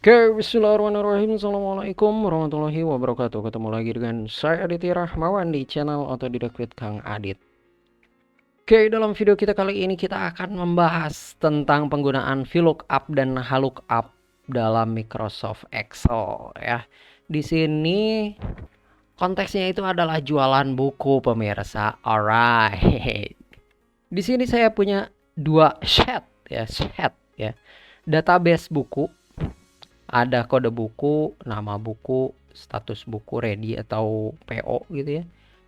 Oke, bismillahirrahmanirrahim. Assalamualaikum warahmatullahi wabarakatuh. Ketemu lagi dengan saya Aditya Rahmawan di channel Otodidak with Kang Adit. Oke, dalam video kita kali ini kita akan membahas tentang penggunaan VLOOKUP dan HLOOKUP dalam Microsoft Excel ya. Di sini konteksnya itu adalah jualan buku pemirsa. Alright. Di sini saya punya dua set ya. Database buku. Ada kode buku, nama buku, status buku ready atau PO gitu ya.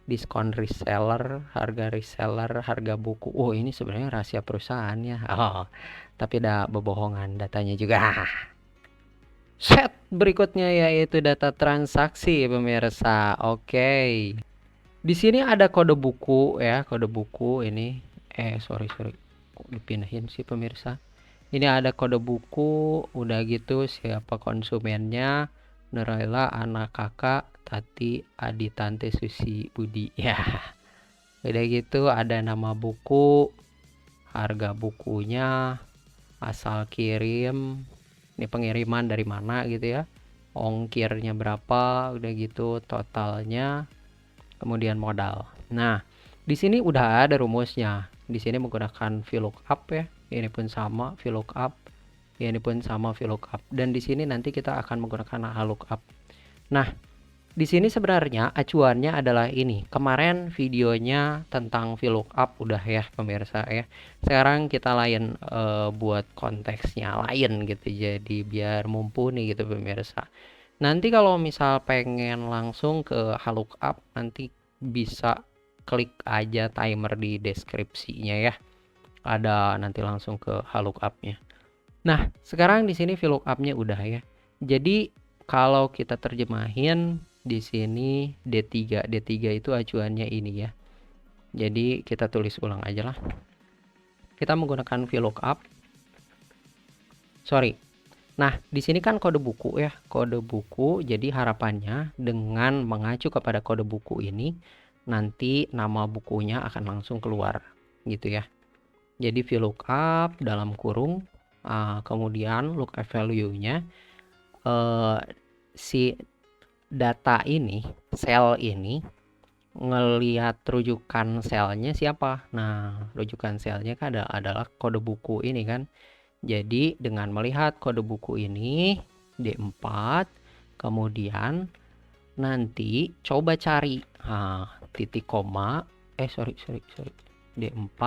Diskon reseller, harga buku. Oh, ini sebenarnya rahasia perusahaan ya. Oh, tapi ada bebohongan datanya juga. Set berikutnya yaitu data transaksi pemirsa. Oke. Di sini ada kode buku ya, kode buku ini. Sorry. Kok dipindahin sih pemirsa? Ini ada kode buku, udah gitu siapa konsumennya, Neraila, anak kakak, Tati, Adi, Tante, Susi, Budi. Ya, udah gitu ada nama buku, harga bukunya, asal kirim, ini pengiriman dari mana gitu ya, ongkirnya berapa, udah gitu totalnya, kemudian modal. Nah, di sini udah ada rumusnya. Di sini menggunakan VLOOKUP ya. Ini pun sama VLOOKUP. Ini pun sama VLOOKUP. Dan di sini nanti kita akan menggunakan HLOOKUP. Nah, di sini sebenarnya acuannya adalah ini. Kemarin videonya tentang VLOOKUP udah ya pemirsa ya. Sekarang kita buat konteksnya lain gitu. Jadi biar mumpuni gitu pemirsa. Nanti kalau misal pengen langsung ke HLOOKUP nanti bisa klik aja timer di deskripsinya ya. Ada nanti langsung ke HLOOKUP-nya. Nah, sekarang di sini VLOOKUP-nya udah ya. Jadi kalau kita terjemahin di sini D3 itu acuannya ini ya. Jadi kita tulis ulang aja lah. Kita menggunakan VLOOKUP. Sorry. Nah, di sini kan kode buku ya, kode buku. Jadi harapannya dengan mengacu kepada kode buku ini, nanti nama bukunya akan langsung keluar, gitu ya. Jadi VLOOKUP dalam kurung, kemudian lookup value-nya, si data ini, sel ini, ngelihat rujukan selnya siapa. Nah, rujukan selnya kan adalah kode buku ini kan. Jadi dengan melihat kode buku ini D4, kemudian nanti coba cari titik koma, sorry, D4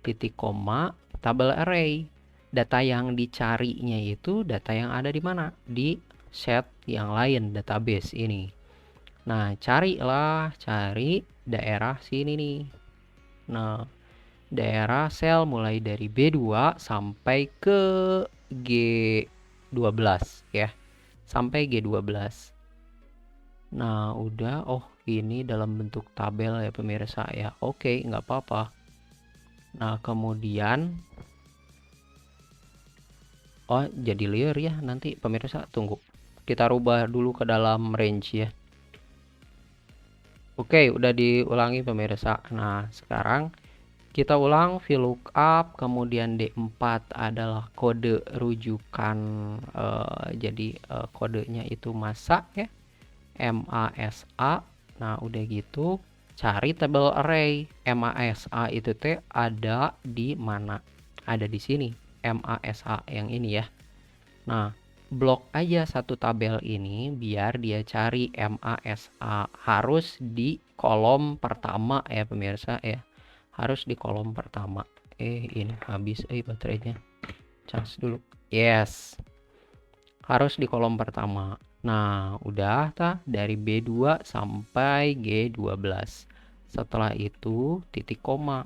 titik koma tabel array. Data yang dicarinya itu data yang ada di mana? Di set yang lain, database ini. Nah, cari daerah sini nih. Nah, daerah sel mulai dari B2 sampai ke G12 ya. Sampai G12. Nah, udah. Oh, ini dalam bentuk tabel ya pemirsa ya. Oke, nggak apa-apa. Nah, kemudian jadi liar ya. Nanti pemirsa tunggu. Kita rubah dulu ke dalam range ya. Oke, udah diulangi pemirsa. Nah, sekarang kita ulang VLOOKUP, kemudian D4 adalah kode rujukan, jadi kodenya itu masa ya, MASA. Nah, udah gitu cari tabel array. MASA itu ada di mana? Ada di sini, MASA yang ini ya. Nah, blok aja satu tabel ini biar dia cari MASA. Harus di kolom pertama ya pemirsa ya. Harus di kolom pertama. Ini habis baterainya. Cas dulu. Yes. Harus di kolom pertama. Nah, udah dari B2 sampai G12. Setelah itu titik koma.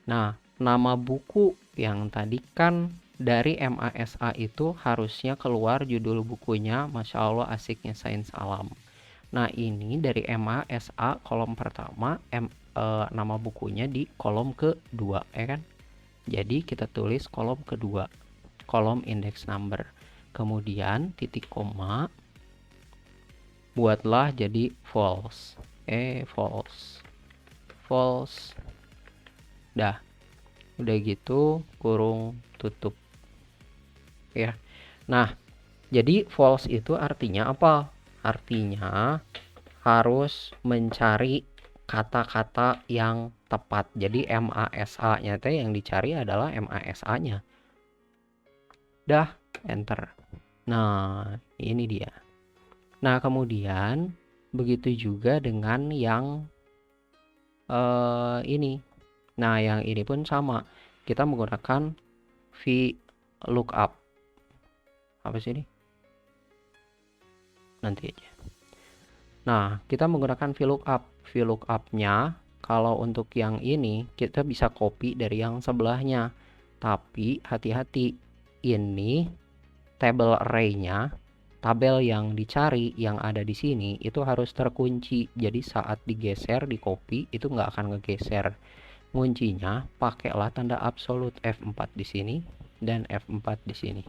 Nah, nama buku yang tadi kan dari MASA itu harusnya keluar judul bukunya. Masya Allah asiknya sains alam. Nah, ini dari MASA kolom pertama, nama bukunya di kolom kedua ya kan. Jadi kita tulis kolom kedua, kolom index number, kemudian titik koma, buatlah jadi false. False. Dah, udah gitu kurung tutup ya. Nah, jadi false itu artinya apa? Artinya harus mencari kata-kata yang tepat. Jadi MASA-nya teh yang dicari adalah MASA-nya. Dah, enter. Nah, ini dia. Nah, kemudian begitu juga dengan yang ini. Nah, yang ini pun sama. Kita menggunakan VLOOKUP. Apa sih ini? Nanti aja. Nah, kita menggunakan VLOOKUP. VLOOKUP-nya kalau untuk yang ini kita bisa copy dari yang sebelahnya. Tapi hati-hati, ini table array-nya, tabel yang dicari yang ada di sini itu harus terkunci. Jadi saat digeser, di copy itu nggak akan ngegeser. Kuncinya pakailah tanda absolut F4 di sini dan F4 di sini.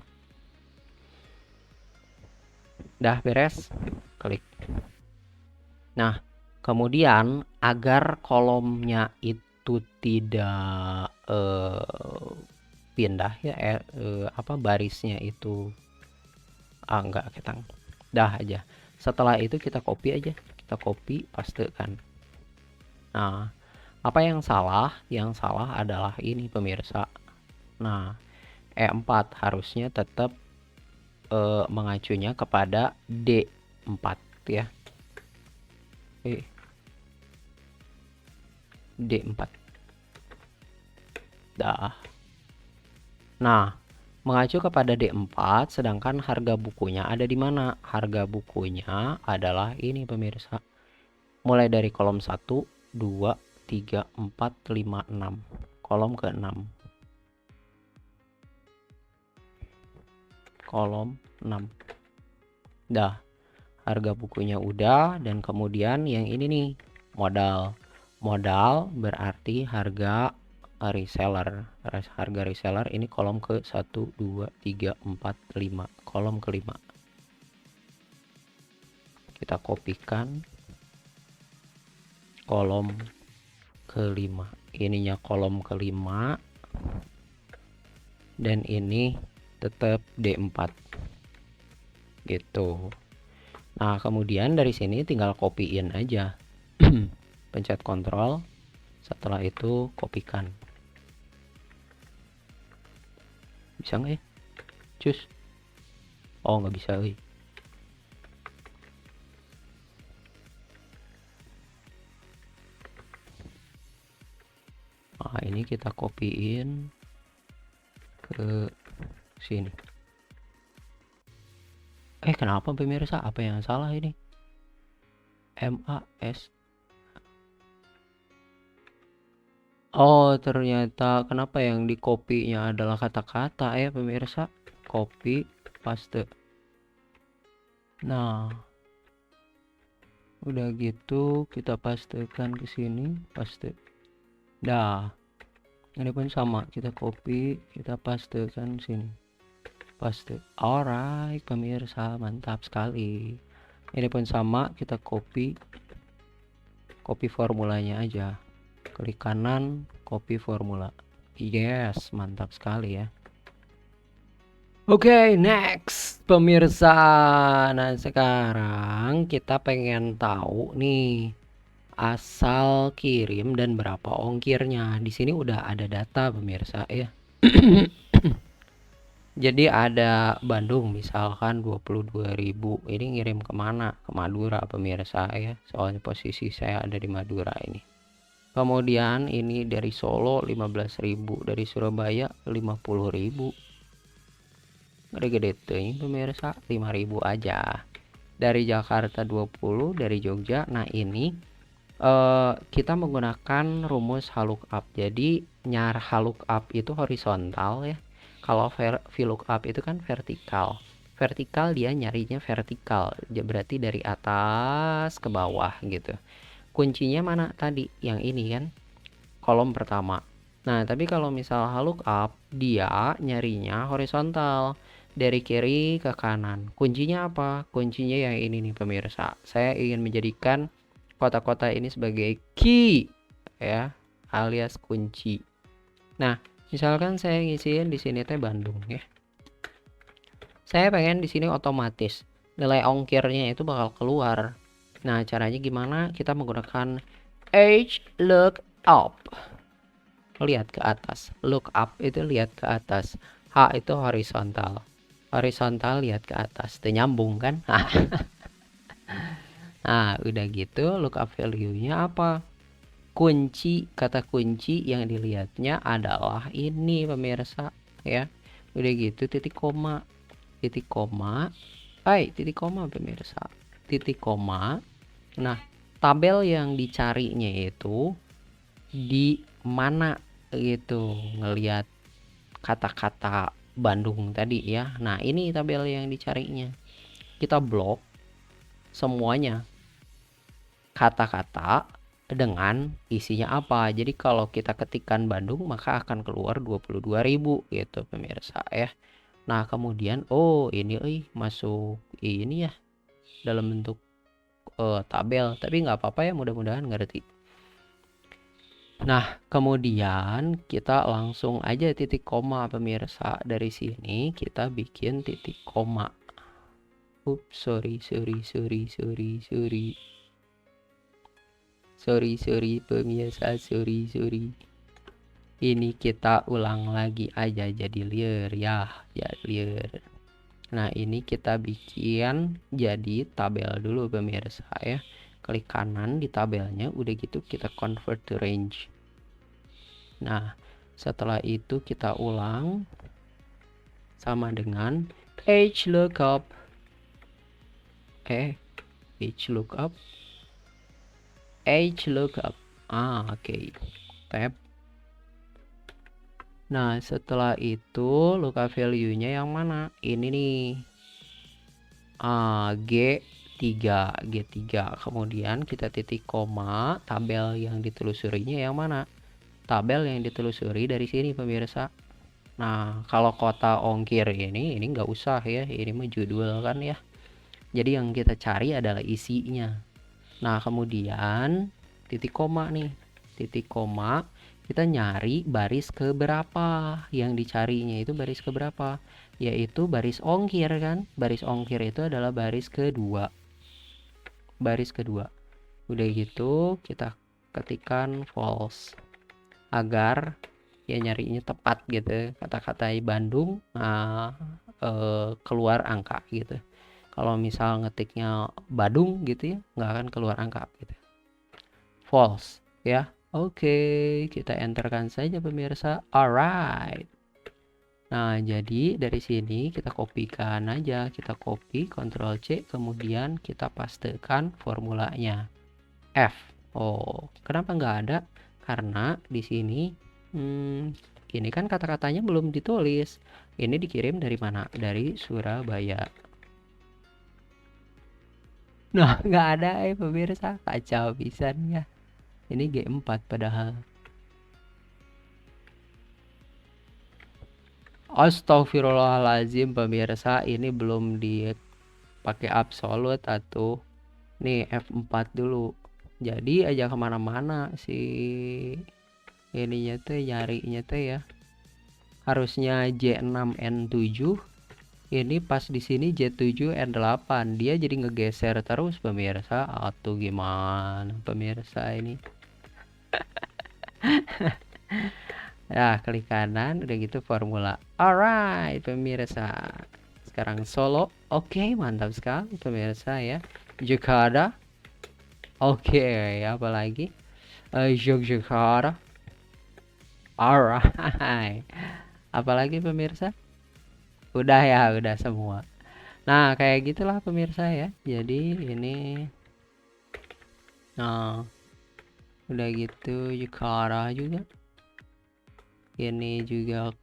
Dah beres, klik. Nah, kemudian agar kolomnya itu tidak pindah ya, barisnya itu enggak ketang. Dah aja. Setelah itu kita copy aja, kita copy pastekan. Nah, apa yang salah? Yang salah adalah ini pemirsa. Nah, E4 harusnya tetap mengacunya kepada D4 ya. D4. Dah. Nah, mengacu kepada D4, sedangkan harga bukunya ada di mana? Harga bukunya adalah ini pemirsa. Mulai dari kolom 1, 2, 3, 4, 5, 6. Kolom ke-6. Kolom 6. Dah. Harga bukunya udah, dan kemudian yang ini nih, modal. Modal berarti harga reseller. Harga reseller ini kolom ke 1, 2, 3, 4, 5. Kolom ke-5. Kita kopikan kolom ke-5. Ininya kolom ke-5. Dan ini tetap D4. Gitu. Nah, kemudian dari sini tinggal copyin aja. Pencet Ctrl. Setelah itu kopikan. Bisa nggak ya? Cus. Oh, nggak bisa. Nah, ini kita copyin ke sini. Kenapa pemirsa? Apa yang salah ini? MAS. Oh, ternyata kenapa yang di copy-nya adalah kata-kata ya pemirsa? Copy, paste. Nah, udah gitu kita pastekan ke sini, paste. Dah. Ini pun sama, kita copy, kita pastekan sini. Paste. Alright, pemirsa, mantap sekali. Ini pun sama, kita copy formulanya aja. Klik kanan, copy formula. Yes, mantap sekali ya. Oke, next pemirsa. Nah, sekarang kita pengen tahu nih asal kirim dan berapa ongkirnya. Di sini udah ada data pemirsa ya. Jadi ada Bandung misalkan 22.000. Ini ngirim kemana? Ke Madura pemirsa ya. Soalnya posisi saya ada di Madura ini. Kemudian ini dari Solo 15.000. Dari Surabaya 50.000. Gede-gede tuh pemirsa, 5.000 aja. Dari Jakarta 20, dari Jogja. Nah, ini kita menggunakan rumus VLOOKUP. Jadi nyar VLOOKUP itu horizontal ya. Kalau VLOOKUP itu kan vertikal. Vertikal dia nyarinya vertikal. Berarti dari atas ke bawah gitu. Kuncinya mana tadi? Yang ini kan. Kolom pertama. Nah, tapi kalau misal VLOOKUP dia nyarinya horizontal. Dari kiri ke kanan. Kuncinya apa? Kuncinya yang ini nih pemirsa. Saya ingin menjadikan kota-kota ini sebagai key ya, alias kunci. Nah, misalkan saya ngisiin di sini teh Bandung ya. Saya pengen di sini otomatis nilai ongkirnya itu bakal keluar. Nah, caranya gimana? Kita menggunakan H look up. Lihat ke atas. Look up itu lihat ke atas. H itu horizontal. Horizontal lihat ke atas. Itu nyambung kan? Nah, udah gitu look up value-nya apa? Kata kunci yang dilihatnya adalah ini pemirsa ya. Udah gitu titik koma pemirsa, titik koma. Nah, tabel yang dicarinya itu di mana gitu, ngelihat kata-kata Bandung tadi ya. Nah, ini tabel yang dicarinya. Kita blok semuanya kata-kata dengan isinya apa. Jadi kalau kita ketikkan Bandung maka akan keluar 22.000 gitu pemirsa ya. Nah, kemudian ini masuk ini ya dalam bentuk tabel, tapi nggak apa-apa ya, mudah-mudahan ngerti. Nah, kemudian kita langsung aja titik koma pemirsa. Dari sini kita bikin titik koma. Sorry pemirsa, sorry. Ini kita ulang lagi aja jadi liar ya, liar. Nah, ini kita bikin jadi tabel dulu pemirsa ya. Klik kanan di tabelnya, udah gitu kita convert to range. Nah, setelah itu kita ulang sama dengan H lookup. Oke. Tab. Nah, setelah itu lookup value-nya yang mana? Ini nih. G3. Kemudian kita titik koma, tabel yang ditelusurinya yang mana? Tabel yang ditelusuri dari sini pemirsa. Nah, kalau kota ongkir ini nggak usah ya, ini mah judul kan ya. Jadi yang kita cari adalah isinya. Nah, kemudian titik koma nih. Titik koma, kita nyari baris keberapa. Yang dicarinya itu baris keberapa? Yaitu baris ongkir kan. Baris ongkir itu adalah baris kedua. Udah gitu kita ketikkan false agar ya nyarinya tepat gitu, kata-kata Bandung keluar angka gitu. Kalau misal ngetiknya Badung gitu ya, nggak akan keluar angka gitu. False ya. Oke, kita enterkan saja pemirsa. Alright. Nah, jadi dari sini kita kopikan aja, kita copy Ctrl C, kemudian kita pastekan formulanya F. Kenapa nggak ada? Karena di sini ini kan kata-katanya belum ditulis. Ini dikirim dari mana? Dari Surabaya. Nah, nggak ada pemirsa, kacau pisan ya. Ini G4 padahal. Astagfirullahaladzim pemirsa, ini belum dipakai absolut atau nih F4 dulu. Jadi aja kemana-mana si ininya tuh nyarinya tuh ya. Harusnya J6N7. Ini pas di sini J7N8. Dia jadi ngegeser terus pemirsa. Atau gimana pemirsa ini? Nah, klik kanan, udah gitu formula. Alright pemirsa. Sekarang Solo. Oke, mantap sekali pemirsa ya. Jakarta. Oke, apa lagi? Yogyakarta. Alright. Apalagi pemirsa? Udah ya, udah semua. Nah, kayak gitulah pemirsa ya. Jadi ini udah gitu Jakarta juga. Ini juga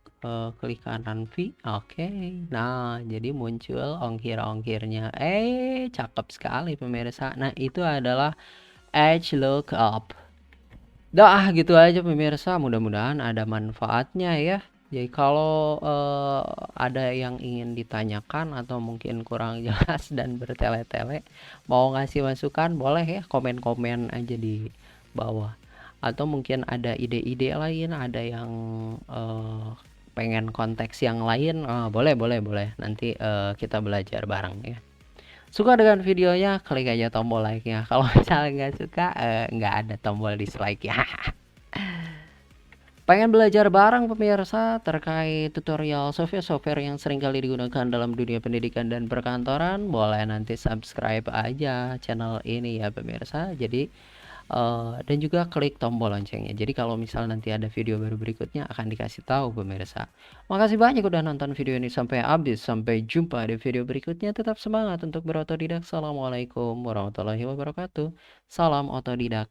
klik kanan V. Oke. Nah, jadi muncul ongkir-ongkirnya. Cakep sekali pemirsa. Nah, itu adalah H lookup. Dah gitu aja pemirsa, mudah-mudahan ada manfaatnya ya. Jadi kalau ada yang ingin ditanyakan atau mungkin kurang jelas dan bertele-tele, mau ngasih masukan boleh ya, komen-komen aja di bawah. Atau mungkin ada ide-ide lain, ada yang pengen konteks yang lain, boleh, nanti kita belajar bareng ya. Suka dengan videonya, klik aja tombol like-nya. Kalau misalnya nggak suka, nggak ada tombol dislike ya. Pengen belajar bareng pemirsa terkait tutorial software-software yang seringkali digunakan dalam dunia pendidikan dan perkantoran, boleh nanti subscribe aja channel ini ya pemirsa. Jadi dan juga klik tombol loncengnya. Jadi kalau misal nanti ada video baru berikutnya akan dikasih tahu pemirsa. Makasih banyak udah nonton video ini sampai habis. Sampai jumpa di video berikutnya. Tetap semangat untuk berotodidak. Assalamualaikum warahmatullahi wabarakatuh. Salam otodidak.